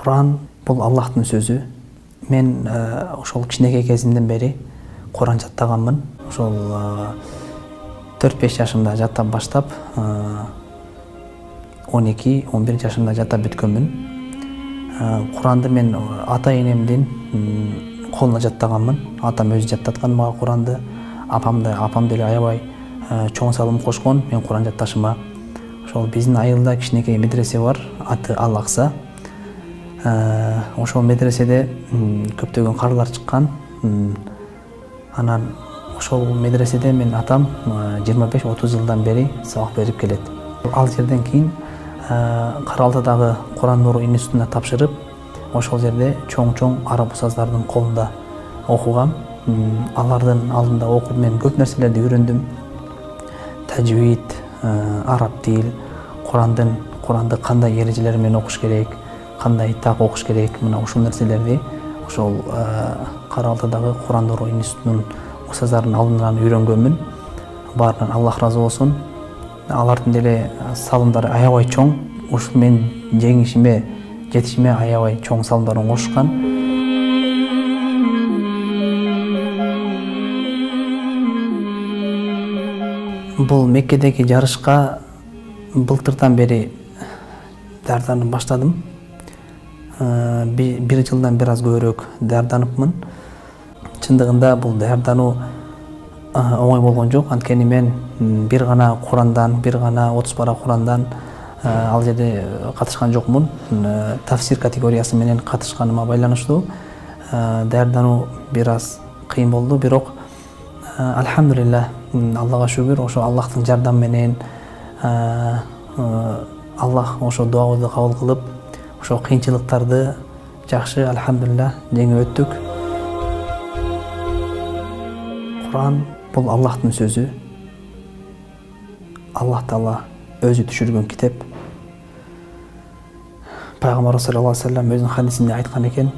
Құран бұл Аллахтың сөзі. Мен ошол кичинекей кезимден бери Құран жаттаганмын. Ошол 4-5 жашымда жаттап баштап, 12-11 жашымда жаттап бүткөнмүн. Құранды мен ата-энемдин колуна жаттаганмын. Атам өзү жаттаткан мага Құранды. Апам деле аябай чоң салым кошкон мен Құран жатташыма. Ошол биздин айылда кичинекей медресе бар, аты Ал-Акса. Ошол медреседе көптөгөн карылар чыккан. Анан ошол медреседе мен атам 25-30 жылдан бери сабак берип келет. Ал жерден кийин Каралтадагы Куран Нуру институтуна тапшырып, ошол жерде чоң араб устаздардын колунда окугам. Алардын алдында окуп мен көп нерселерди үйрөндүм. Тажвид, араб тил, Куранды кандай эрежелер менен окуш керек, кандай так окуш керек, мына ушул нерселерди ошол Каралтадагы Куран Нуру институтунун устаздардын алдынан үйрөнгөнмүн. Баарынан Аллах разы болсун. Алардын деле салымдары аябай чоң. Ушул мен жетишиме аябай чоң салымдарын кошушкан. Бул Меккедеги жарышка былтырдан бери даярданып баштадым. Бир жылдан бир аз көбүрөөк даярданыпмын. Чындыгында бул даярдануу оңой болгон жок. Анткени мен бир гана Курандан, бир гана 30 пара Курандан ал жерде катышкан жокмун. Тафсир категориясы менен катышканыма байланыштуу даярдануу бир аз кыйын болду, бирок альхамдулилlah, Аллага шүгүр, ошо Аллахтын жардамы менен Аллах ошо дуабызды кабыл кылып, ошо кыйынчылыктарды жакшы альхамдулилlah жеңип өттүк. Құран бұл Аллахтың сөзі. Аллах Таала өзі түшірген китеп. Пайғамбар саллаллаху алейхи ва саллям өзінің хадисінде айтқан екен,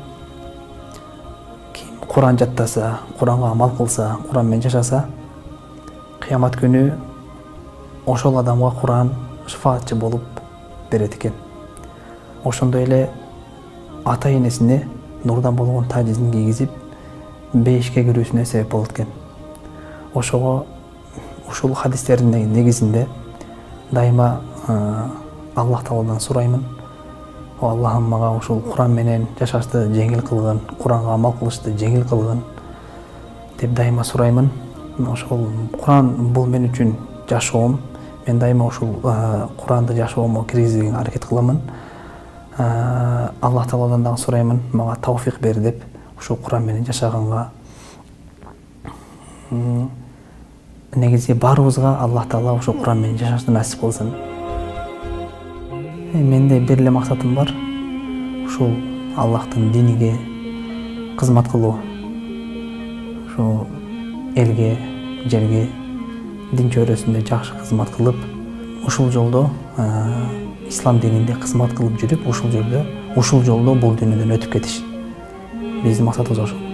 ким Құран жаттаса, Құранға амал қылса, Құранмен жашаса, қиямат күні ошол адамға Құран шафаатчы болып берет екен. Ошондой эле ата-энесине нурдан болгон тажизин кийгизип, бейишке кирүүсүнө себеп болот экен. Ошого ушул хадистердин негизинде дайыма Аллах Тааладан сураймын. О Аллахым, мага ушул Куран менен жашашты жеңил кылгын, Куранга амал кылышты жеңил кылгын деп дайыма сураймын. Ошол Куран бул мен үчүн жашоом. Мен дайыма ушул Куранды жашоомо киргизүүгө аракет кыламын. Аллах Тааладан дагы сураймын, мага тауфик бер деп ушул Куран менен жашаганга. Негизи баарыбызга Аллах Таала ошо Куран менен жашашты насип кылсын. Менде бир эле максатым бар. Ушул Аллахтын диниге кызмат кылуу. Ошо элге, жерге, дин чөйрөсүндө жакшы кызмат кылып, ушул жолдо ислам дининде кызмат кылып жүрүп, ушул жолдо бул дүйнөдөн өтүп кетиш. Биздин максатыбыз ошол.